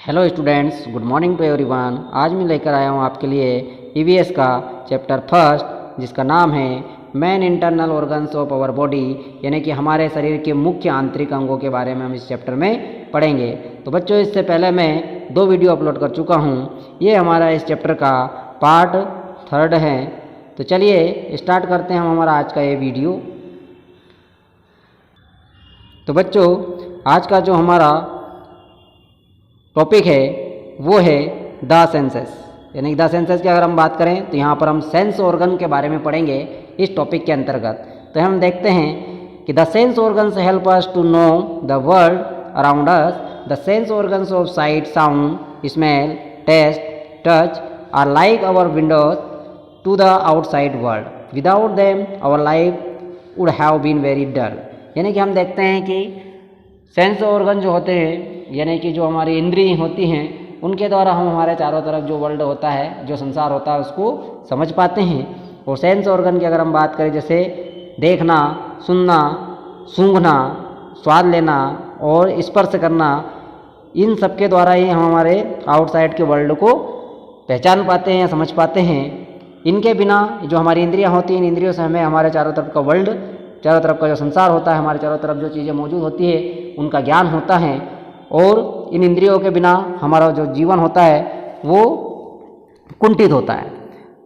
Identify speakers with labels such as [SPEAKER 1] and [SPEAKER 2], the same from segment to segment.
[SPEAKER 1] Hello students, good morning to everyone. आज मैं लेकर आया हूँ आपके लिए ईवीएस का चैप्टर फर्स्ट, जिसका नाम है main internal organs of our body, यानी कि हमारे शरीर के मुख्य आंतरिक अंगों के बारे में हम इस चैप्टर में पढ़ेंगे। तो बच्चों, इससे पहले मैं 2 वीडियो अपलोड कर चुका हूँ। ये हमारा इस चैप्टर का पार्ट 3 है। तो चलिए स्टार्ट करते हैं हम हमारा आज का ये वीडियो। तो बच्चों, आज का जो हमारा टॉपिक है वो है द सेंसेस, यानी द सेंसेस की अगर हम बात करें तो यहाँ पर हम सेंस ऑर्गन के बारे में पढ़ेंगे इस टॉपिक के अंतर्गत। तो हम देखते हैं कि the sense organs help us to know the world around us. The sense organs of sight, sound, smell, taste, touch are like our windows to the outside world. Without them our life would have been very dull. यानी कि हम देखते हैं कि sense organ जो होते हैं, यानी कि जो हमारी इंद्रिय होती हैं, उनके द्वारा हम हमारे चारों तरफ जो वर्ल्ड होता है, जो संसार होता है, उसको समझ पाते हैं। और सेंस ऑर्गन की अगर हम बात करें, जैसे देखना, सुनना, सूंघना, स्वाद लेना और स्पर्श करना, इन सब के द्वारा ही हम हमारे आउटसाइड के वर्ल्ड को पहचान पाते हैं या समझ पाते हैं। इनके बिना जो हमारी इंद्रियां होती हैं, इन इंद्रियों से हमें हमारे चारों तरफ का वर्ल्ड, चारों तरफ का जो संसार होता है, हमारे चारों तरफ जो चीज़ें मौजूद होती है, उनका ज्ञान होता है। और इन इंद्रियों के बिना हमारा जो जीवन होता है वो कुंठित होता है।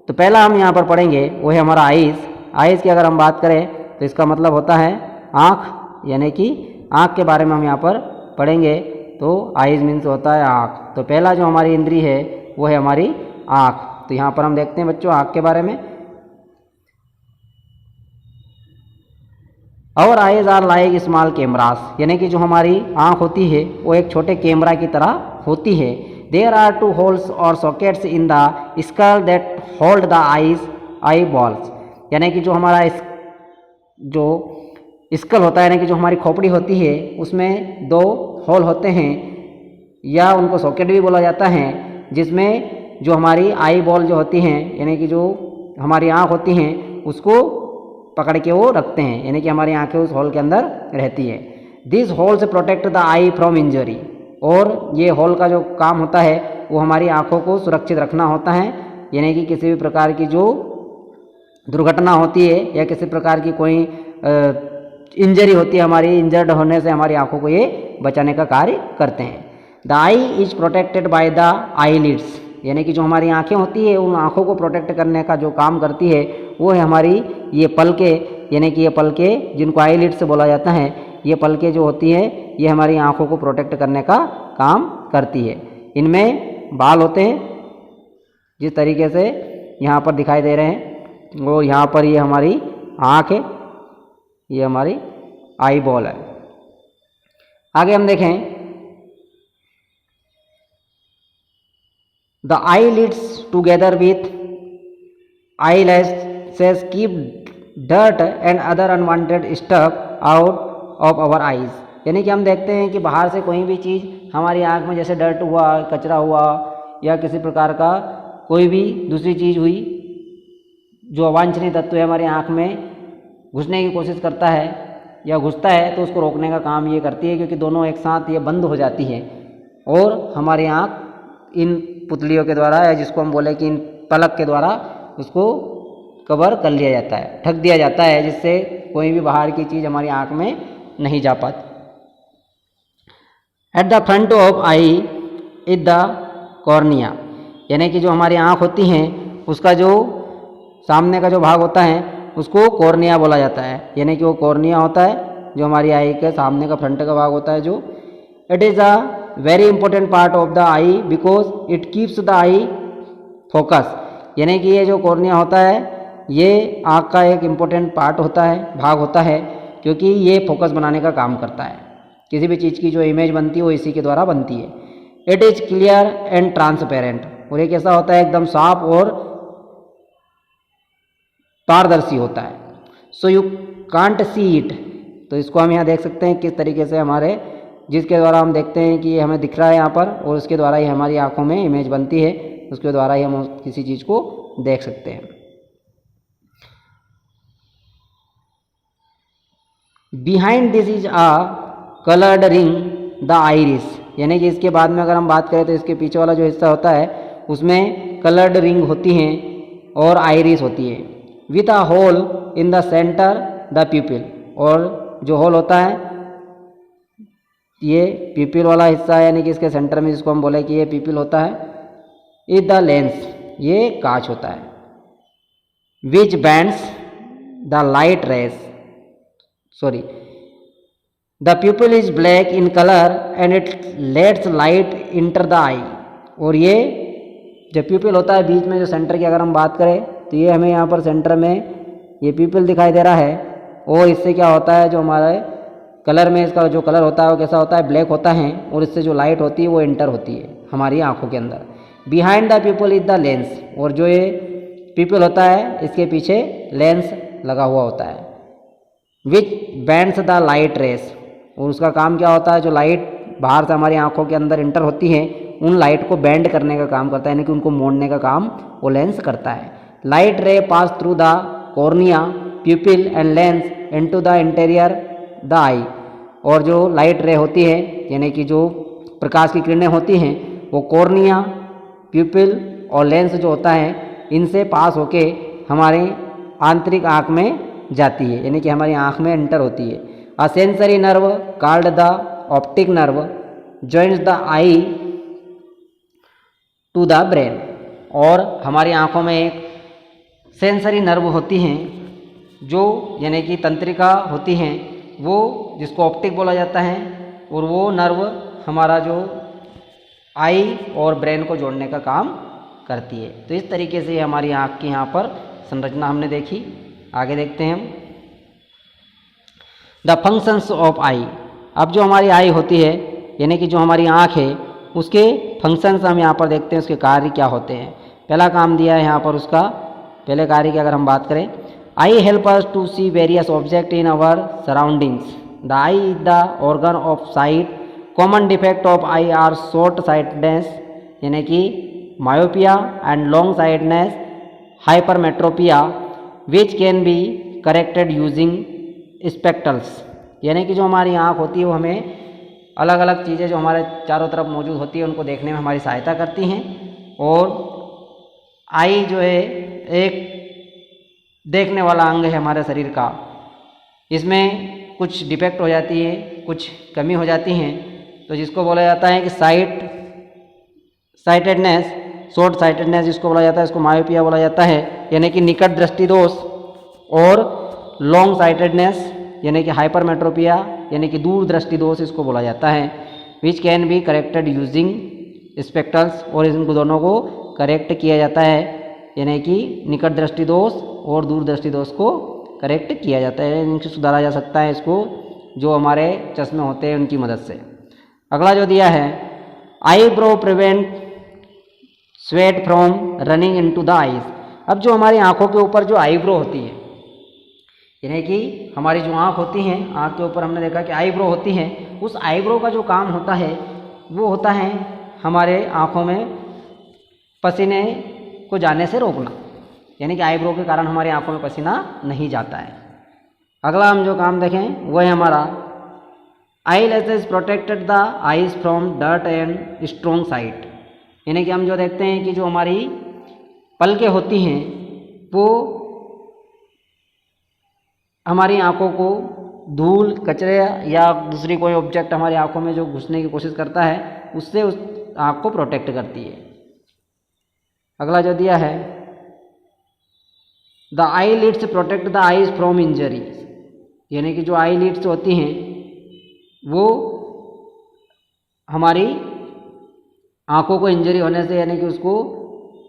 [SPEAKER 1] तो पहला हम यहाँ पर पढ़ेंगे वो है हमारा आइज़। आइज़ की अगर हम बात करें तो इसका मतलब होता है आँख, यानी कि आँख के बारे में हम यहाँ पर पढ़ेंगे। तो आइज़ मीन्स होता है आँख। तो पहला जो हमारी इंद्री है वो है हमारी आँख। तो यहाँ पर हम देखते हैं बच्चों आँख के बारे में। और eyes are like small cameras, यानी कि जो हमारी आँख होती है वो एक छोटे कैमरा की तरह होती है। देयर आर 2 होल्स और sockets in the skull that hold the I balls, यानी कि जो हमारा जो स्कल होता है, यानी कि जो हमारी खोपड़ी होती है, उसमें 2 होल होते हैं, या उनको सॉकेट भी बोला जाता है, जिसमें जो हमारी आई बॉल जो होती हैं, यानी कि जो हमारी आँख होती हैं, उसको पकड़ के वो रखते हैं, यानी कि हमारी आंखें उस हॉल के अंदर रहती है। दिस होल से protect the I from injury, और ये हॉल का जो काम होता है वो हमारी आंखों को सुरक्षित रखना होता है, यानी कि किसी भी प्रकार की जो दुर्घटना होती है या किसी प्रकार की कोई इंजरी होती है, हमारी इंजर्ड होने से हमारी आंखों को ये बचाने का कार्य करते हैं। The eye is protected by the eyelids, यानी कि जो हमारी आंखें होती है उन आंखों को प्रोटेक्ट करने का जो काम करती है वो है हमारी ये पलके, यानी कि ये पलके जिनको आईलिड्स से बोला जाता है, ये पलके जो होती है ये हमारी आंखों को प्रोटेक्ट करने का काम करती है। इनमें बाल होते हैं जिस तरीके से यहाँ पर दिखाई दे रहे हैं, और यहाँ पर ये हमारी आँख है, ये हमारी आई बॉल है। आगे हम देखें, the eyelids together with eyelashes keep dirt and other unwanted stuff out of our eyes, यानी कि हम देखते हैं कि बाहर से कोई भी चीज़ हमारी आँख में, जैसे डर्ट हुआ, कचरा हुआ, या किसी प्रकार का कोई भी दूसरी चीज़ हुई, जो अवांछनीय तत्व है हमारी आँख में घुसने की कोशिश करता है या घुसता है, तो उसको रोकने का काम ये करती है, क्योंकि दोनों एक साथ ये बंद हो जाती है और हमारी आँख इन पुतलियों के द्वारा, या जिसको हम बोले कि इन पलक के द्वारा, उसको कवर कर लिया जाता है, ढक दिया जाता है, जिससे कोई भी बाहर की चीज़ हमारी आँख में नहीं जा पाती। At the front of I is the cornea, यानी कि जो हमारी आँख होती हैं उसका जो सामने का जो भाग होता है उसको कॉर्निया बोला जाता है, यानी कि वो कॉर्निया होता है जो हमारी आई के सामने का फ्रंट का भाग होता है। जो it is a very important part of the I because it keeps the I focus, यानी कि ये जो कॉर्निया होता है ये आँख का एक इम्पोर्टेंट पार्ट होता है, भाग होता है, क्योंकि ये फोकस बनाने का काम करता है। किसी भी चीज़ की जो इमेज बनती है वो इसी के द्वारा बनती है। It is clear and transparent, और ये कैसा होता है, एकदम साफ और पारदर्शी होता है। So you can't see it, तो इसको हम यहाँ देख सकते हैं किस तरीके से हमारे, जिसके द्वारा हम देखते हैं कि ये हमें दिख रहा है यहाँ पर, और उसके द्वारा ही हमारी आंखों में इमेज बनती है, उसके द्वारा ही हम किसी चीज़ को देख सकते हैं। Behind this is a coloured ring the iris, यानी कि इसके बाद में अगर हम बात करें तो इसके पीछे वाला जो हिस्सा होता है उसमें कलर्ड रिंग होती हैं और आइरिस होती है with a hole in the centre the pupil. और जो होल होता है ये प्यूपिल वाला हिस्सा है, यानी कि इसके सेंटर में जिसको हम बोले कि ये प्यूपिल होता है, इज द लेंस, ये कांच होता है, which bends the light rays, sorry the pupil is black in colour and it lets light enter the eye. और ये जो प्यूपिल होता है बीच में जो सेंटर की अगर हम बात करें तो ये हमें यहाँ पर सेंटर में ये प्यूपिल दिखाई दे रहा है, और इससे क्या होता है जो हमारे कलर में इसका जो कलर होता है वो कैसा होता है, ब्लैक होता है, और इससे जो लाइट होती है वो इंटर होती है हमारी आंखों के अंदर। Behind the pupil is the lens, और जो ये प्यूपिल होता है इसके पीछे लेंस लगा हुआ होता है, which bends the light rays, और उसका काम क्या होता है, जो लाइट बाहर से हमारी आंखों के अंदर इंटर होती है उन लाइट को बैंड करने का काम करता है, यानी कि उनको मोड़ने का काम वो लेंस करता है। Light ray pass through the cornea pupil and lens into the interior the eye, और जो लाइट रे होती है यानी कि जो प्रकाश की किरणें होती हैं वो कॉर्निया प्यूपिल और लेंस जो होता है इनसे पास होके हमारे आंतरिक आँख में जाती है, यानी कि हमारी आँख में एंटर होती है। A sensory nerve called the optic nerve joins the eye to the brain, और हमारी आँखों में एक सेंसरी नर्व होती हैं जो यानी कि तंत्रिका होती हैं वो, जिसको ऑप्टिक बोला जाता है, और वो नर्व हमारा जो आई और ब्रेन को जोड़ने का काम करती है। तो इस तरीके से हमारी आँख की यहाँ पर संरचना हमने देखी। आगे देखते हैं हम द फंक्शंस ऑफ आई। अब जो हमारी आई होती है यानी कि जो हमारी आँख है उसके फंक्शंस हम यहाँ पर देखते हैं, उसके कार्य क्या होते हैं। पहला काम दिया है यहाँ पर उसका, पहले कार्य की अगर हम बात करें, eye help us to see various object in our surroundings. The eye is the organ of sight. Common defect of eye are short sightedness यानी कि myopia and long sightedness hypermetropia which can be corrected using spectacles, यानी कि जो हमारी आँख होती है वो हमें अलग अलग चीज़ें जो हमारे चारों तरफ मौजूद होती है उनको देखने में हमारी सहायता करती हैं। और आई जो है एक देखने वाला अंग है हमारे शरीर का, इसमें कुछ डिफेक्ट हो जाती है, कुछ कमी हो जाती हैं, तो जिसको बोला जाता है कि साइटेडनेस, शॉर्ट साइटेडनेस जिसको बोला जाता है, इसको मायोपिया बोला जाता है, यानी कि निकट दृष्टि दोष। और लॉन्ग साइटेडनेस यानी कि हाइपरमेट्रोपिया यानी कि दूर दृष्टि दोष इसको बोला जाता है, विच can be corrected using spectacles, और इन दोनों को करेक्ट किया जाता है, यानी कि निकट दृष्टि दोष और दूर दृष्टि दोष को करेक्ट किया जाता है, इनसे सुधारा जा सकता है इसको जो हमारे चश्मे होते हैं उनकी मदद से। अगला जो दिया है, eyebrow prevent sweat from running into the eyes. अब जो हमारी आंखों के ऊपर जो आईब्रो होती है यानी कि हमारी जो आँख होती हैं, आँख के ऊपर हमने देखा कि आईब्रो होती हैं, उस आईब्रो का जो काम होता है वो होता है हमारे आँखों में पसीने को जाने से रोकना, यानी कि आईब्रो के कारण हमारी आँखों में पसीना नहीं जाता है। अगला हम जो काम देखें वो है हमारा eye lashes protected the eyes from dirt and strong sight, यानी कि हम जो देखते हैं कि जो हमारी पलकें होती हैं वो हमारी आँखों को धूल, कचरे या दूसरी कोई ऑब्जेक्ट हमारी आँखों में जो घुसने की कोशिश करता है उससे उस आँख को प्रोटेक्ट करती है। अगला जो दिया है, the eyelids protect the eyes from injury, यानी कि जो आई लिड्स होती हैं वो हमारी आँखों को इंजरी होने से यानी कि उसको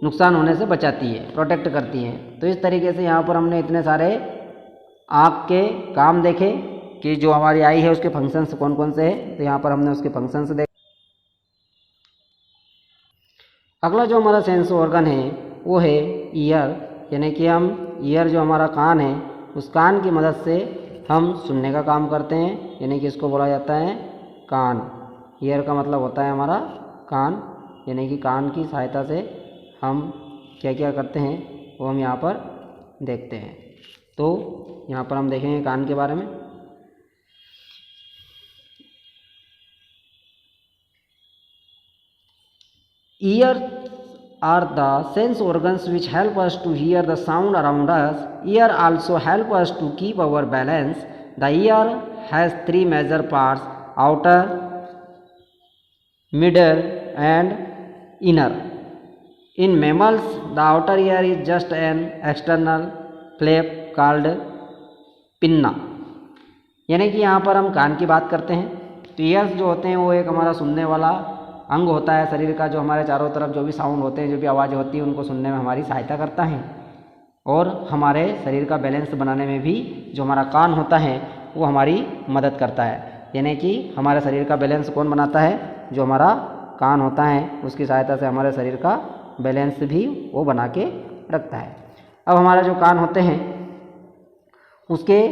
[SPEAKER 1] नुकसान होने से बचाती है, प्रोटेक्ट करती हैं। तो इस तरीके से यहाँ पर हमने इतने सारे आँख के काम देखे कि जो हमारी आई है उसके फंक्शंस कौन कौन से हैं, तो यहाँ पर हमने उसके फंक्शंस देखे। अगला जो हमारा सेंस ऑर्गन है वो है ईयर, यानी कि हम ईयर जो हमारा कान है उस कान की मदद से हम सुनने का काम करते हैं, यानी कि इसको बोला जाता है कान। ईयर का मतलब होता है हमारा कान, यानी कि कान की सहायता से हम क्या क्या करते हैं वो हम यहाँ पर देखते हैं। तो यहाँ पर हम देखेंगे कान के बारे में। Year are the sense organs which help us to hear the sound around us. Ear also help us to keep our balance. The ear has three major parts: outer, middle and inner. In mammals, the outer ear is just an external flap called pinna. यानी कि यहाँ पर हम कान की बात करते हैं तो ईयर्स जो होते हैं वो एक हमारा सुनने वाला अंग होता है शरीर का, जो हमारे चारों तरफ जो भी साउंड होते हैं, जो भी आवाज़ें होती हैं, उनको सुनने में हमारी सहायता करता है। और हमारे शरीर का बैलेंस बनाने में भी जो हमारा कान होता है वो हमारी मदद करता है। यानी कि हमारे शरीर का बैलेंस कौन बनाता है? जो हमारा कान होता है, उसकी सहायता से हमारे शरीर का बैलेंस भी वो बना के रखता है। अब हमारे जो कान होते हैं उसके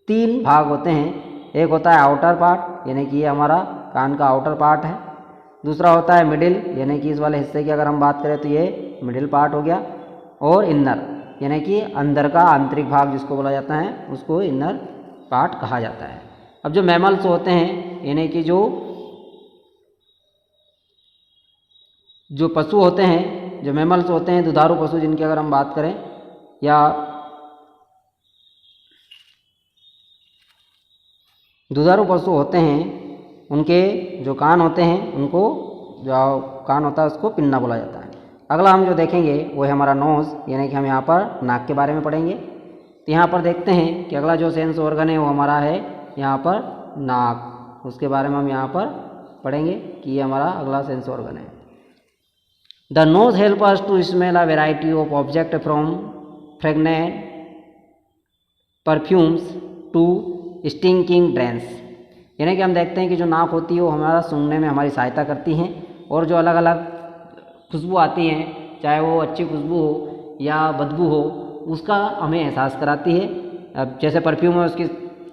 [SPEAKER 1] तीन भाग होते हैं। एक होता है आउटर पार्ट, यानी कि ये हमारा कान का आउटर पार्ट है। दूसरा होता है मिडिल, यानी कि इस वाले हिस्से की अगर हम बात करें तो ये मिडिल पार्ट हो गया। और इनर, यानी कि अंदर का आंतरिक भाग जिसको बोला जाता है उसको इनर पार्ट कहा जाता है। अब जो मैमल्स होते हैं, यानी कि जो पशु होते हैं, जो मैमल्स होते हैं, दुधारू पशु जिनकी अगर हम बात करें, या दुधारू पशु होते हैं, उनके जो कान होते हैं, उनको जो कान होता है उसको पिन्ना बोला जाता है। अगला हम जो देखेंगे वो है हमारा नोज़, यानी कि हम यहाँ पर नाक के बारे में पढ़ेंगे। तो यहाँ पर देखते हैं कि अगला जो सेंस ऑर्गन है वो हमारा है यहाँ पर नाक। उसके बारे में हम यहाँ पर पढ़ेंगे कि ये हमारा अगला सेंस ऑर्गन है। The nose help us to smell a variety of object from fragrant perfumes to stinking drains. यानी कि हम देखते हैं कि जो नाक होती है वो हमारा सूंघने में हमारी सहायता करती हैं, और जो अलग अलग खुशबू आती हैं, चाहे वो अच्छी खुशबू हो या बदबू हो, उसका हमें एहसास कराती है। अब जैसे परफ्यूम है, उसकी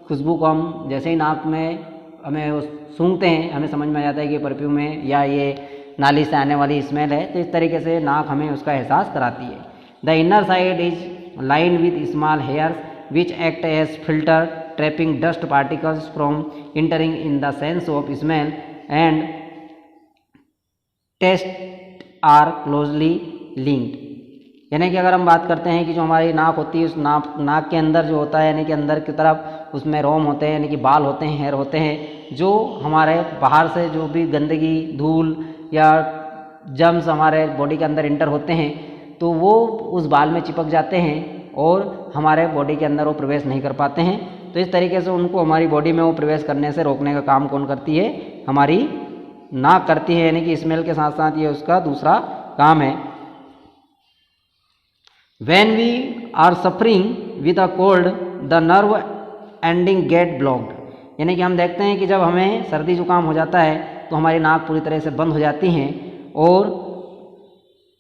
[SPEAKER 1] खुशबू को हम जैसे ही नाक में हमें सूंघते हैं, हमें समझ में आ जाता है कि ये परफ्यूम है या ये नाली से आने वाली स्मेल है। तो इस तरीके से नाक हमें उसका एहसास कराती है। The inner side is line with small hairs which act as filter trapping dust particles from entering in the sense of smell and taste are closely linked। यानी कि अगर हम बात करते हैं कि जो हमारी नाक होती है, उस नाक के अंदर जो होता है, यानी कि अंदर की तरफ उसमें रोम होते हैं, यानी कि बाल होते हैं, हेयर होते हैं, जो हमारे बाहर से जो भी गंदगी, धूल या जर्म्स हमारे बॉडी के अंदर इंटर होते हैं तो वो उस बाल में चिपक जाते हैं और हमारे बॉडी के अंदर वो प्रवेश नहीं कर पाते हैं। तो इस तरीके से उनको हमारी बॉडी में वो प्रवेश करने से रोकने का काम कौन करती है? हमारी नाक करती है। यानी कि स्मेल के साथ साथ ये उसका दूसरा काम है। When we are suffering with a cold, the nerve ending get blocked। यानी कि हम देखते हैं कि जब हमें सर्दी जुकाम हो जाता है तो हमारी नाक पूरी तरह से बंद हो जाती हैं और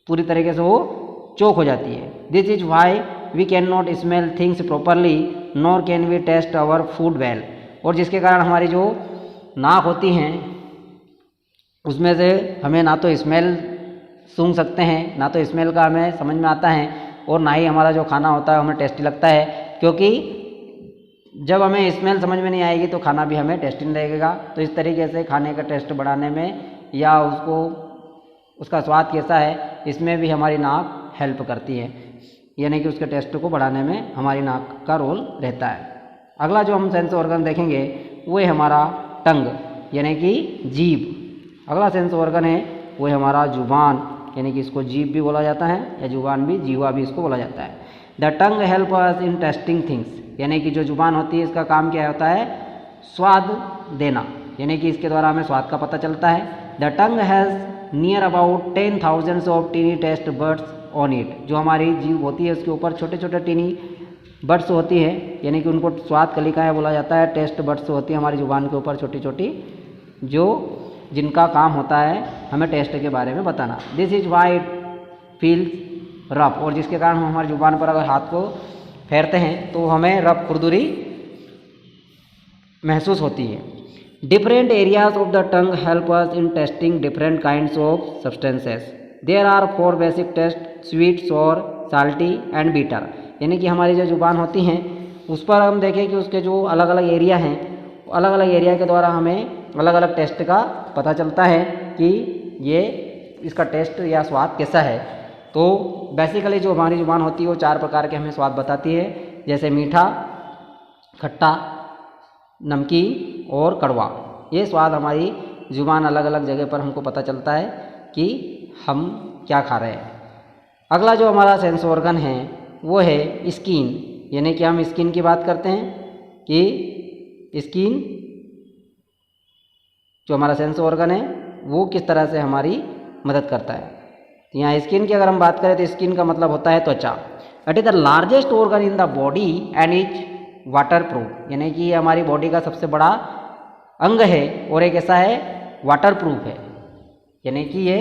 [SPEAKER 1] पूरी तरीके से वो चोक हो जाती है। This is why we can not smell things properly nor can we taste our food well. और जिसके कारण हमारी जो नाक होती हैं उसमें से हमें ना तो स्मेल सूंघ सकते हैं, ना तो स्मेल का हमें समझ में आता है, और ना ही हमारा जो खाना होता है हमें टेस्टी लगता है। क्योंकि जब हमें स्मेल समझ में नहीं आएगी तो खाना भी हमें टेस्टी नहीं लगेगा। तो इस तरीके से खाने का टेस्ट बढ़ाने में या उसका स्वाद कैसा है, इसमें भी हमारी नाक हेल्प करती है। यानी कि उसके टेस्ट को बढ़ाने में हमारी नाक का रोल रहता है। अगला जो हम सेंस ऑर्गन देखेंगे वो है हमारा टंग, यानी कि जीभ। अगला सेंस ऑर्गन है वो है हमारा जुबान, यानी कि इसको जीभ भी बोला जाता है या जुबान भी, जीवा भी इसको बोला जाता है। The tongue help us in testing things. यानी कि जो जुबान होती है इसका काम क्या होता है? स्वाद देना, यानी कि इसके द्वारा हमें स्वाद का पता चलता है। The tongue has near about 10,000 of tiny taste buds on it. जो हमारी जीभ होती है उसके ऊपर छोटे छोटे टीनी बर्ड्स होती है, यानी कि उनको स्वाद कलिकाएँ बोला जाता है। टेस्ट बर्ड्स होती है हमारी जुबान के ऊपर छोटी छोटी, जो जिनका काम होता है हमें टेस्ट के बारे में बताना। This is why it feels rough. और जिसके कारण हम हमारी जुबान पर अगर हाथ को फेरते हैं तो हमें रफ खुरदुरी महसूस होती है। Different areas of the tongue help us in tasting different kinds of substances. There are 4 basic taste: sweet, sour, salty and bitter. यानी कि हमारी जो जुबान होती हैं उस पर हम देखें कि उसके जो अलग अलग एरिया हैं, अलग अलग एरिया के द्वारा हमें अलग अलग टेस्ट का पता चलता है कि ये इसका टेस्ट या स्वाद कैसा है। तो बेसिकली जो हमारी ज़ुबान होती है वो 4 प्रकार के हमें स्वाद बताती है, जैसे मीठा, खट्टा, नमकीन और कड़वा। ये स्वाद हमारी ज़ुबान अलग अलग जगह पर हमको पता चलता है कि हम क्या खा रहे हैं। अगला जो हमारा सेंस ऑर्गन है वो है स्किन, यानी कि हम स्किन की बात करते हैं कि स्किन जो हमारा सेंस ऑर्गन है वो किस तरह से हमारी मदद करता है। तो यहाँ स्किन की अगर हम बात करें तो स्किन का मतलब होता है त्वचा। It is the largest organ in the body and is water proof, यानी कि ये हमारी बॉडी का सबसे बड़ा अंग है और एक ऐसा है वाटर प्रूफ है, यानी कि ये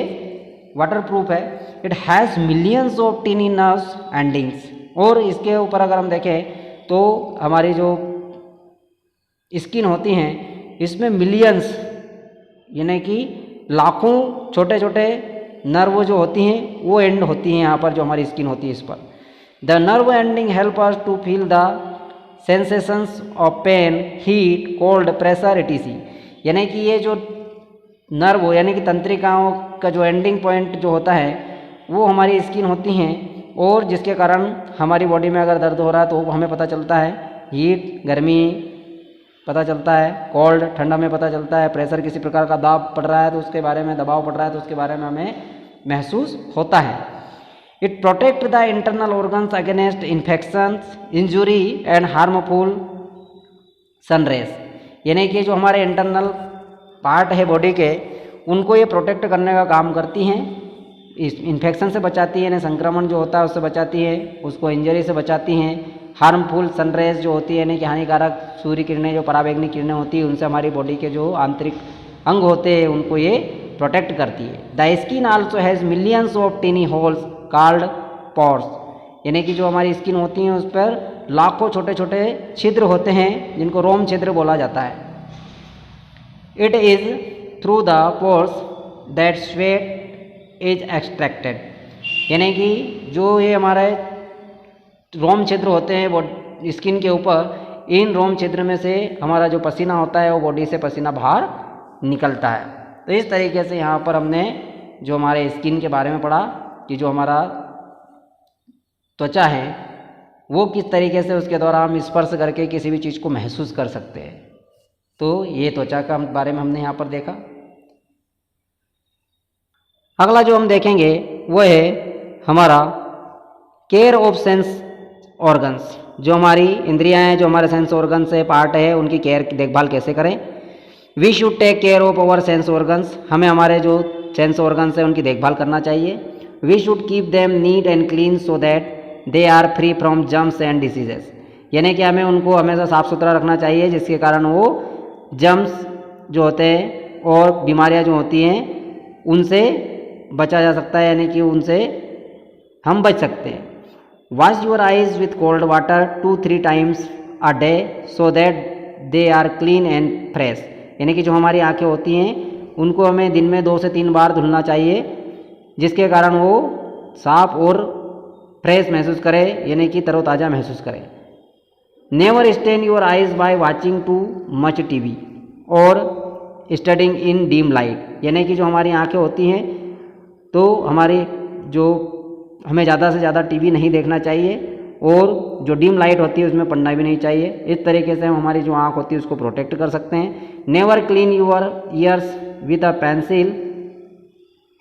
[SPEAKER 1] वाटर प्रूफ है। It has millions of tiny nerves endings, और इसके ऊपर अगर हम देखें तो हमारी जो स्किन होती हैं इसमें मिलियंस यानी कि लाखों छोटे छोटे नर्व जो होती हैं वो एंड होती हैं यहाँ पर जो हमारी स्किन होती है इस पर। The nerve ending help us to feel the sensations of pain, heat, cold, pressure etc, यानी कि ये जो नर्व यानी कि तंत्रिकाओं का जो एंडिंग पॉइंट जो होता है वो हमारी स्किन होती हैं, और जिसके कारण हमारी बॉडी में अगर दर्द हो रहा है तो हमें पता चलता है, हीट गर्मी पता चलता है, कोल्ड ठंडा में पता चलता है, प्रेशर किसी प्रकार का दाब पड़ रहा है तो उसके बारे में, दबाव पड़ रहा है तो उसके बारे में हमें महसूस होता है। It protect the internal organs against infections, injury and harmful sun rays, यानी कि जो हमारे इंटरनल पार्ट है बॉडी के उनको ये प्रोटेक्ट करने का काम करती हैं, इस इन्फेक्शन से बचाती है, यानी संक्रमण जो होता है उससे बचाती है, उसको इंजरी से बचाती हैं। हार्मफुल सनरेज जो होती है यानी कि हानिकारक सूर्य किरणें जो पराबैंगनी किरणें होती है उनसे हमारी बॉडी के जो आंतरिक अंग होते हैं उनको ये प्रोटेक्ट करती है। The skin also has millions of tiny holes called pores, यानी कि जो हमारी स्किन होती है उस पर लाखों छोटे छोटे छिद्र होते हैं जिनको रोम छिद्र बोला जाता है। It is through the pores that sweat is extracted, यानी कि जो ये हमारे रोम छिद्र होते हैं वो स्किन के ऊपर, इन रोम छिद्र में से हमारा जो पसीना होता है वो बॉडी से पसीना बाहर निकलता है। तो इस तरीके से यहाँ पर हमने जो हमारे स्किन के बारे में पढ़ा कि जो हमारा त्वचा है वो किस तरीके से उसके द्वारा हम स्पर्श करके किसी भी चीज़ को महसूस कर सकते हैं। तो ये त्वचा का बारे में हमने यहाँ पर देखा। अगला जो हम देखेंगे वो है हमारा केयर ऑफ सेंस ऑर्गन्स, जो हमारी इंद्रियां हैं, जो हमारे सेंस ऑर्गन से पार्ट है उनकी केयर की देखभाल कैसे करें। We should take care of our sense organs, हमें हमारे जो सेंस ऑर्गन्स है उनकी देखभाल करना चाहिए। We should keep them neat and clean so that they are free from germs and diseases, यानी कि हमें उनको हमेशा साफ़ सुथरा रखना चाहिए जिसके कारण वो जर्म्स जो होते हैं और बीमारियां जो होती हैं उनसे बचा जा सकता है, यानी कि उनसे हम बच सकते हैं। Wash your eyes with cold water 2-3 times a day so that they are clean and fresh, यानी कि जो हमारी आंखें होती हैं उनको हमें दिन में 2 से 3 बार धुलना चाहिए जिसके कारण वो साफ और फ्रेश महसूस करे, यानी कि तरोताज़ा महसूस करें। Never strain your eyes by watching too much TV और स्टडिंग इन डीम लाइट, यानी कि जो हमारी आंखें होती हैं तो हमारी जो हमें ज़्यादा से ज़्यादा टीवी नहीं देखना चाहिए और जो डीम लाइट होती है उसमें पढ़ना भी नहीं चाहिए। इस तरीके से हम हमारी जो आँख होती है उसको प्रोटेक्ट कर सकते हैं। Never clean your ears with a pencil,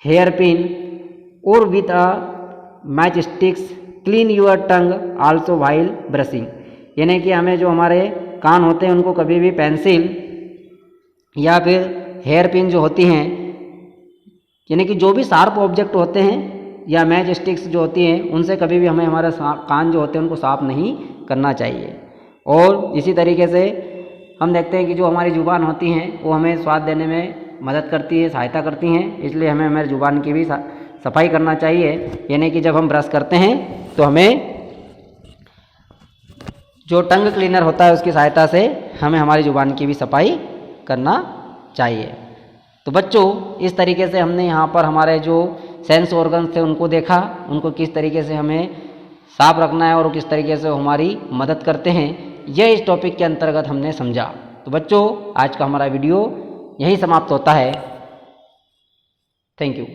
[SPEAKER 1] hair pin और with a match sticks. Clean your tongue also while brushing, यानी कि हमें जो हमारे कान होते हैं उनको कभी भी पेंसिल या फिर हेयर पिन जो होती हैं, यानी कि जो भी शार्प ऑब्जेक्ट होते हैं या मैच स्टिक्स जो होती हैं उनसे कभी भी हमें हमारे कान जो होते हैं उनको साफ नहीं करना चाहिए। और इसी तरीके से हम देखते हैं कि जो हमारी ज़ुबान होती हैं वो हमें स्वाद देने में मदद करती है, सहायता करती हैं, इसलिए हमें हमारी ज़ुबान की भी सफाई करना चाहिए। यानी कि जब हम ब्रश करते हैं तो हमें जो टंग क्लीनर होता है उसकी सहायता से हमें हमारी ज़ुबान की भी सफाई करना चाहिए। तो बच्चों इस तरीके से हमने यहाँ पर हमारे जो सेंस ऑर्गन्स थे उनको देखा, उनको किस तरीके से हमें साफ रखना है और किस तरीके से हमारी मदद करते हैं, यह इस टॉपिक के अंतर्गत हमने समझा। तो बच्चों आज का हमारा वीडियो यहीं समाप्त होता है। Thank you.